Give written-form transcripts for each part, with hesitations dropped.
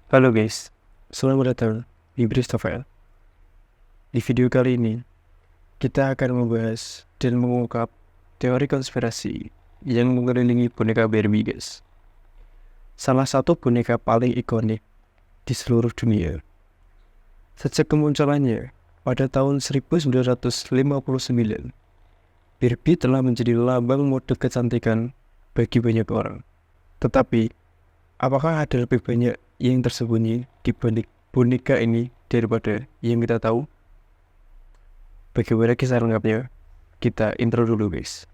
Halo guys, selamat datang di Bristofel. Di video kali ini, kita akan membahas dan mengungkap teori konspirasi yang mengelilingi boneka Barbie guys. Salah satu boneka paling ikonik di seluruh dunia. Sejak kemunculannya pada tahun 1959, Barbie telah menjadi lambang mode kecantikan bagi banyak orang. Tetapi, apakah ada lebih banyak yang tersembunyi di balik boneka ini daripada yang kita tahu? Bagaimana kisah lengkapnya? Kita intro dulu guys.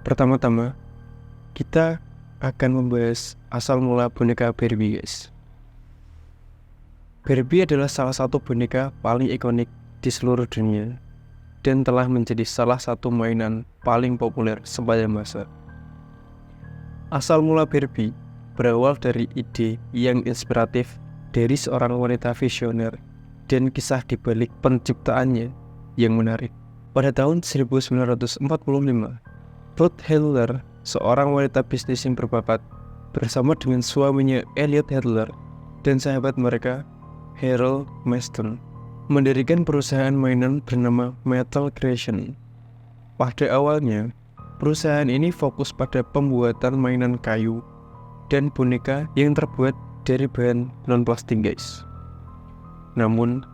Pertama-tama, kita akan membahas asal mula boneka Barbie guys. Barbie adalah salah satu boneka paling ikonik di seluruh dunia dan telah menjadi salah satu mainan paling populer sepanjang masa. Asal mula Barbie berawal dari ide yang inspiratif dari seorang wanita visioner dan kisah di balik penciptaannya yang menarik. Pada tahun 1945, Ruth Handler, seorang wanita bisnis yang berbakat, bersama dengan suaminya Elliot Handler dan sahabat mereka, Harold Maston, mendirikan perusahaan mainan bernama Mattel Creation. Pada awalnya, perusahaan ini fokus pada pembuatan mainan kayu dan boneka yang terbuat dari bahan non-plastik guys. Namun,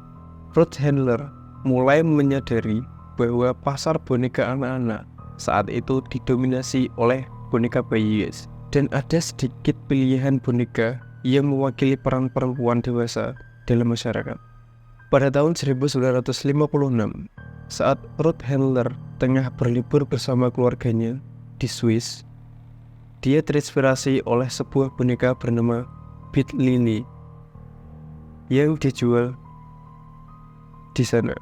Ruth Handler mulai menyadari bahwa pasar boneka anak-anak saat itu didominasi oleh boneka bayi guys, dan ada sedikit pilihan boneka yang mewakili peran perempuan dewasa dalam masyarakat. Pada tahun 1956, saat Ruth Handler tengah berlibur bersama keluarganya di Swiss, dia terinspirasi oleh sebuah boneka bernama Bit Lily yang dijual di sana.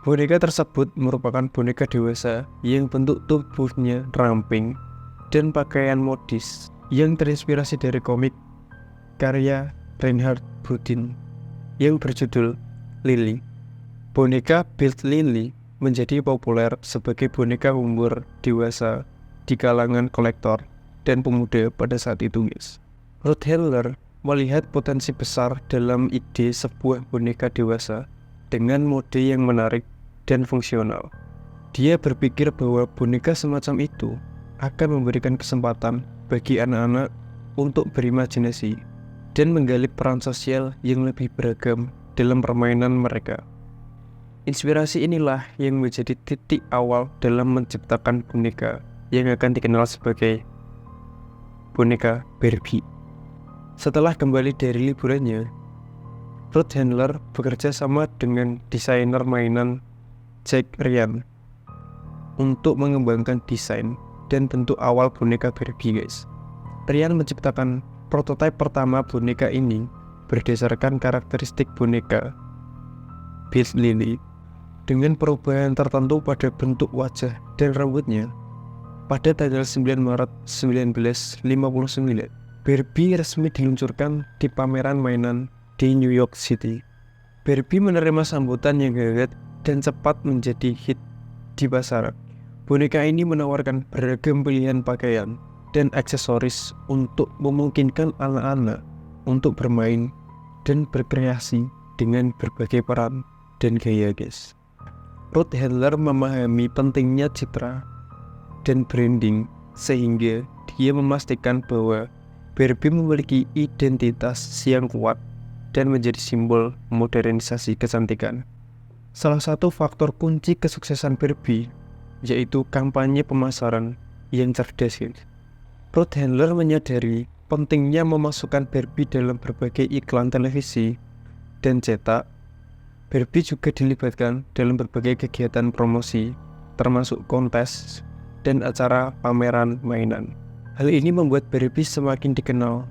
Boneka tersebut merupakan boneka dewasa yang bentuk tubuhnya ramping dan pakaian modis yang terinspirasi dari komik karya Reinhard Budin yang berjudul Lily. Boneka Bit Lily menjadi populer sebagai boneka umur dewasa di kalangan kolektor dan pemuda pada saat itu guys. Ruth Handler melihat potensi besar dalam ide sebuah boneka dewasa dengan mode yang menarik dan fungsional. Dia berpikir bahwa boneka semacam itu akan memberikan kesempatan bagi anak-anak untuk berimajinasi dan menggali peran sosial yang lebih beragam dalam permainan mereka. Inspirasi inilah yang menjadi titik awal dalam menciptakan boneka yang akan dikenal sebagai boneka Barbie. Setelah kembali dari liburannya, Ruth Handler bekerja sama dengan desainer mainan Jack Ryan untuk mengembangkan desain dan bentuk awal boneka Barbie guys. Ryan menciptakan prototipe pertama boneka ini berdasarkan karakteristik boneka Bit Lily dengan perubahan tertentu pada bentuk wajah dan rambutnya. Pada tanggal 9 Maret 1959, Barbie resmi diluncurkan di pameran mainan di New York City. Barbie menerima sambutan yang hangat dan cepat menjadi hit di pasar. Boneka ini menawarkan beragam pilihan pakaian dan aksesoris untuk memungkinkan anak-anak untuk bermain dan berkreasi dengan berbagai peran dan gaya guys. Ruth Handler memahami pentingnya citra dan branding sehingga dia memastikan bahwa Barbie memiliki identitas yang kuat dan menjadi simbol modernisasi kecantikan. Salah satu faktor kunci kesuksesan Barbie yaitu kampanye pemasaran yang cerdas. Ruth Handler menyadari pentingnya memasukkan Barbie dalam berbagai iklan televisi dan cetak. Barbie juga dilibatkan dalam berbagai kegiatan promosi, termasuk kontes dan acara pameran mainan. Hal ini membuat Barbie semakin dikenal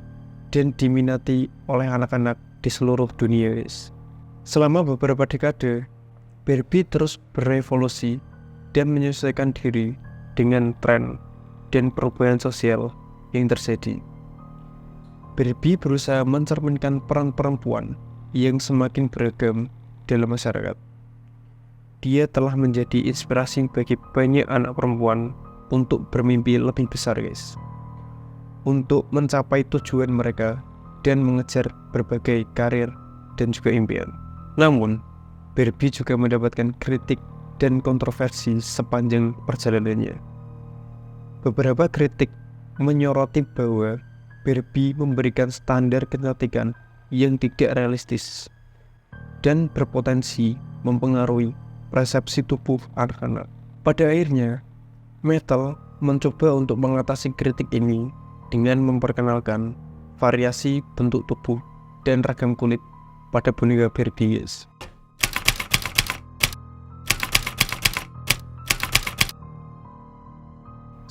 dan diminati oleh anak-anak di seluruh dunia. Selama beberapa dekade, Barbie terus berevolusi dan menyesuaikan diri dengan tren dan perubahan sosial yang terjadi. Barbie berusaha mencerminkan peran perempuan yang semakin beragam dalam masyarakat. Dia telah menjadi inspirasi bagi banyak anak perempuan untuk bermimpi lebih besar, guys. Untuk mencapai tujuan mereka dan mengejar berbagai karir dan juga impian. Namun, Barbie juga mendapatkan kritik dan kontroversi sepanjang perjalanannya. Beberapa kritik menyoroti bahwa Barbie memberikan standar kecantikan yang tidak realistis dan berpotensi mempengaruhi persepsi tubuh anak-anak. Pada akhirnya, Mattel mencoba untuk mengatasi kritik ini dengan memperkenalkan variasi bentuk tubuh dan ragam kulit pada boneka Barbie, guys.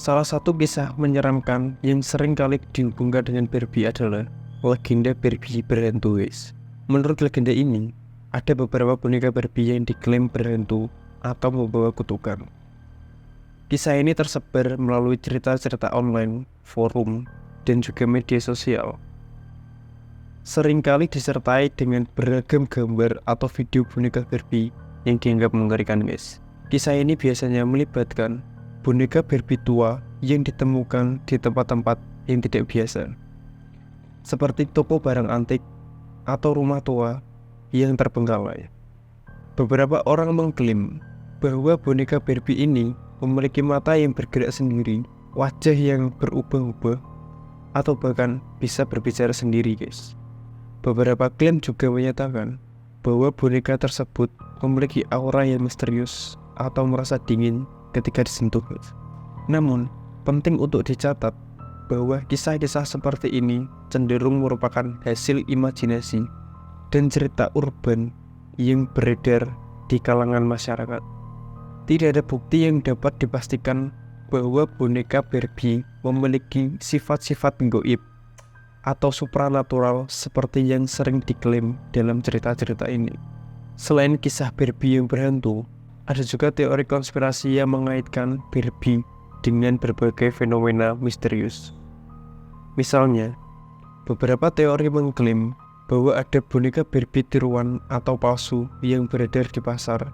Salah satu kisah menyeramkan yang sering kali dihubungkan dengan Barbie adalah legenda Barbie berhantu, guys. Menurut legenda ini, ada beberapa boneka Barbie yang diklaim berhantu atau membawa kutukan. Kisah ini tersebar melalui cerita-cerita online, forum, dan juga media sosial. Seringkali disertai dengan beragam gambar atau video boneka Barbie yang dianggap mengerikan, guys. Kisah ini biasanya melibatkan boneka Barbie tua yang ditemukan di tempat-tempat yang tidak biasa, seperti toko barang antik atau rumah tua yang terbengkalai. Beberapa orang mengklaim bahwa boneka Barbie ini memiliki mata yang bergerak sendiri, wajah yang berubah-ubah, atau bahkan bisa berbicara sendiri, guys. Beberapa klaim juga menyatakan bahwa boneka tersebut memiliki aura yang misterius atau merasa dingin ketika disentuh. Namun, penting untuk dicatat bahwa kisah-kisah seperti ini cenderung merupakan hasil imajinasi dan cerita urban yang beredar di kalangan masyarakat. Tidak ada bukti yang dapat dipastikan bahwa boneka Barbie memiliki sifat-sifat gaib atau supranatural seperti yang sering diklaim dalam cerita-cerita ini. Selain kisah Barbie yang berhantu, ada juga teori konspirasi yang mengaitkan Barbie dengan berbagai fenomena misterius. Misalnya, beberapa teori mengklaim bahwa ada boneka Barbie tiruan atau palsu yang beredar di pasar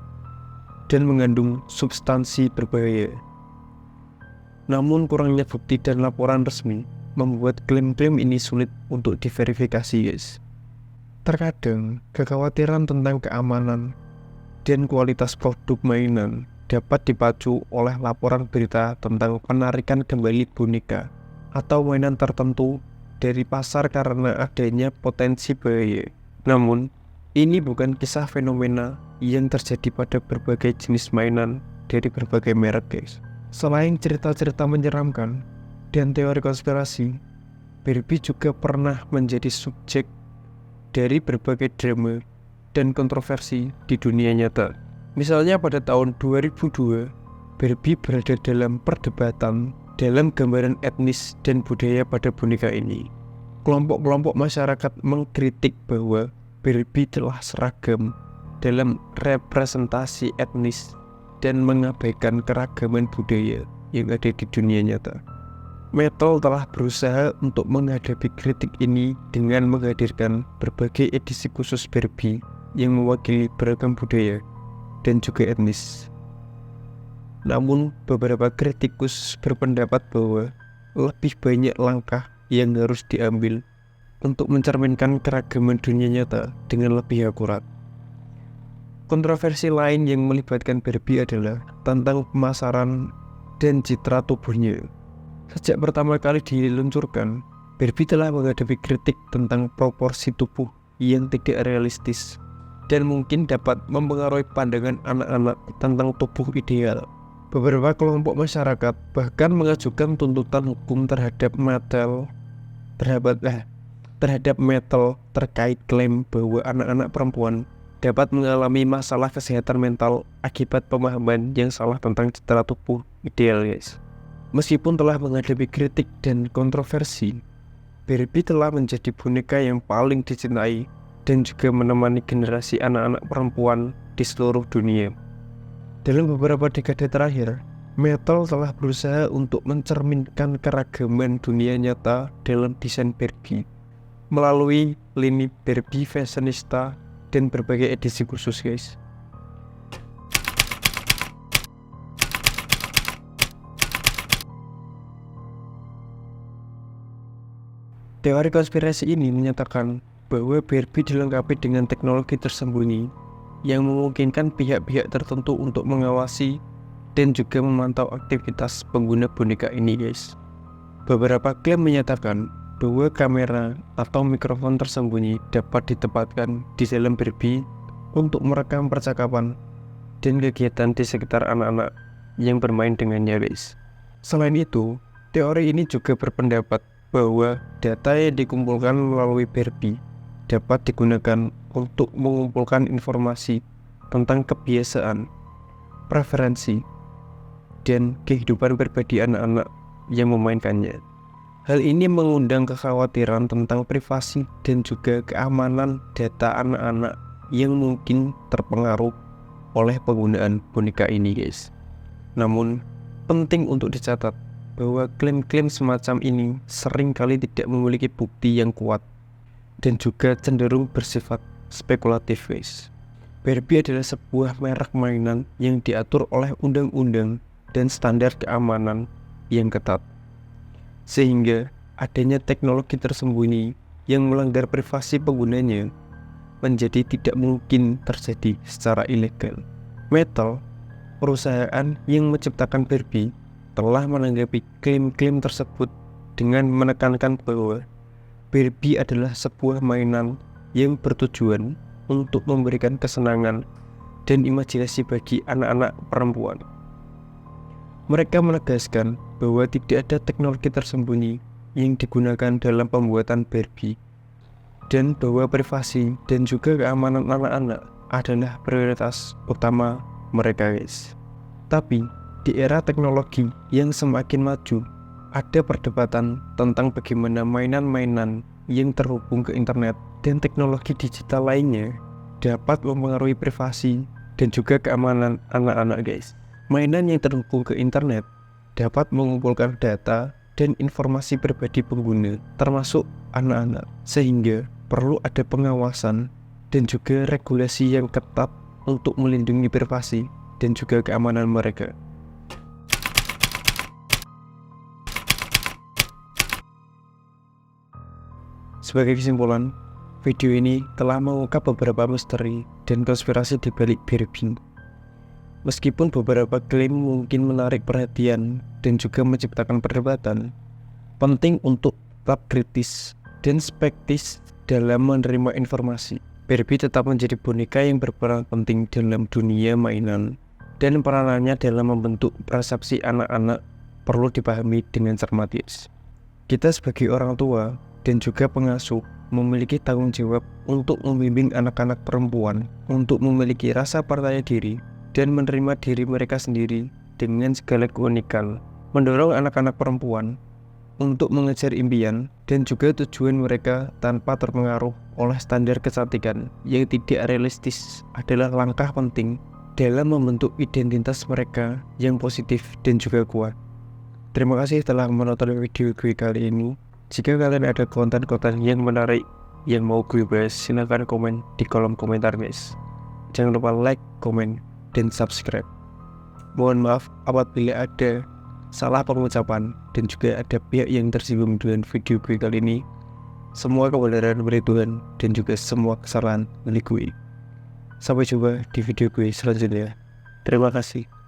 dan mengandung substansi berbahaya. Namun kurangnya bukti dan laporan resmi membuat klaim-klaim ini sulit untuk diverifikasi, guys. Terkadang, kekhawatiran tentang keamanan dan kualitas produk mainan dapat dipacu oleh laporan berita tentang penarikan kembali boneka atau mainan tertentu dari pasar karena adanya potensi bahaya. Namun, ini bukan kisah fenomena yang terjadi pada berbagai jenis mainan dari berbagai merek, guys. Selain cerita-cerita menyeramkan dan teori konspirasi, Barbie juga pernah menjadi subjek dari berbagai drama dan kontroversi di dunia nyata. Misalnya pada tahun 2002, Barbie berada dalam perdebatan dalam gambaran etnis dan budaya pada boneka ini. Kelompok-kelompok masyarakat mengkritik bahwa Barbie telah seragam dalam representasi etnis dan mengabaikan keragaman budaya yang ada di dunia nyata. Mattel telah berusaha untuk menghadapi kritik ini dengan menghadirkan berbagai edisi khusus Barbie yang mewakili beragam budaya dan juga etnis. Namun, beberapa kritikus berpendapat bahwa lebih banyak langkah yang harus diambil untuk mencerminkan keragaman dunia nyata dengan lebih akurat. Kontroversi lain yang melibatkan Barbie adalah tentang pemasaran dan citra tubuhnya. Sejak pertama kali diluncurkan, Barbie telah menghadapi kritik tentang proporsi tubuh yang tidak realistis dan mungkin dapat mempengaruhi pandangan anak-anak tentang tubuh ideal. Beberapa kelompok masyarakat bahkan mengajukan tuntutan hukum terhadap Mattel terkait klaim bahwa anak-anak perempuan dapat mengalami masalah kesehatan mental akibat pemahaman yang salah tentang citra tubuh ideal, guys. Meskipun telah menghadapi kritik dan kontroversi, Barbie telah menjadi boneka yang paling dicintai dan juga menemani generasi anak-anak perempuan di seluruh dunia. Dalam beberapa dekade terakhir, Mattel telah berusaha untuk mencerminkan keragaman dunia nyata dalam desain Barbie melalui lini Barbie fashionista dan berbagai edisi khusus, guys. Teori konspirasi ini menyatakan bahwa Barbie dilengkapi dengan teknologi tersembunyi yang memungkinkan pihak-pihak tertentu untuk mengawasi dan juga memantau aktivitas pengguna boneka ini, guys. Beberapa klaim menyatakan bahwa kamera atau mikrofon tersembunyi dapat ditempatkan di dalam Barbie untuk merekam percakapan dan kegiatan di sekitar anak-anak yang bermain dengannya, guys. Selain itu, teori ini juga berpendapat bahwa data yang dikumpulkan melalui Barbie dapat digunakan untuk mengumpulkan informasi tentang kebiasaan, preferensi, dan kehidupan pribadi anak-anak yang memainkannya. Hal ini mengundang kekhawatiran tentang privasi dan juga keamanan data anak-anak yang mungkin terpengaruh oleh penggunaan boneka ini, guys. Namun, penting untuk dicatat bahwa klaim-klaim semacam ini seringkali tidak memiliki bukti yang kuat dan juga cenderung bersifat spekulatif, guys. Barbie adalah sebuah merek mainan yang diatur oleh undang-undang dan standar keamanan yang ketat, sehingga adanya teknologi tersembunyi yang melanggar privasi penggunanya menjadi tidak mungkin terjadi secara ilegal. Mattel, perusahaan yang menciptakan Barbie, telah menanggapi klaim-klaim tersebut dengan menekankan bahwa Barbie adalah sebuah mainan yang bertujuan untuk memberikan kesenangan dan imajinasi bagi anak-anak perempuan. Mereka menegaskan bahwa tidak ada teknologi tersembunyi yang digunakan dalam pembuatan Barbie dan bahwa privasi dan juga keamanan anak-anak adalah prioritas utama mereka, guys. Tapi di era teknologi yang semakin maju, ada perdebatan tentang bagaimana mainan-mainan yang terhubung ke internet dan teknologi digital lainnya dapat mempengaruhi privasi dan juga keamanan anak-anak, guys. Mainan yang terhubung ke internet dapat mengumpulkan data dan informasi pribadi pengguna, termasuk anak-anak, sehingga perlu ada pengawasan dan juga regulasi yang ketat untuk melindungi privasi dan juga keamanan mereka. Sebagai kesimpulan, video ini telah mengungkap beberapa misteri dan konspirasi di balik Barbie. Meskipun beberapa klaim mungkin menarik perhatian dan juga menciptakan perdebatan, penting untuk tetap kritis dan skeptis dalam menerima informasi. Barbie tetap menjadi boneka yang berperan penting dalam dunia mainan, dan peranannya dalam membentuk persepsi anak-anak perlu dipahami dengan cermat, guys. Kita sebagai orang tua dan juga pengasuh memiliki tanggung jawab untuk membimbing anak-anak perempuan untuk memiliki rasa percaya diri dan menerima diri mereka sendiri dengan segala keunikan, mendorong anak-anak perempuan untuk mengejar impian dan juga tujuan mereka tanpa terpengaruh oleh standar kecantikan yang tidak realistis adalah langkah penting dalam membentuk identitas mereka yang positif dan juga kuat. Terima kasih telah menonton video gue kali ini. Jika kalian ada konten-konten yang menarik yang mau gue bahas, silahkan komen di kolom komentar, guys. Jangan lupa like, komen, dan subscribe. Mohon maaf apabila ada salah pengucapan dan juga ada pihak yang tersinggung dengan video gue kali ini. Semua kebenaran dari Tuhan dan juga semua kesalahan milik gue. Sampai jumpa di video gue selanjutnya. Terima kasih.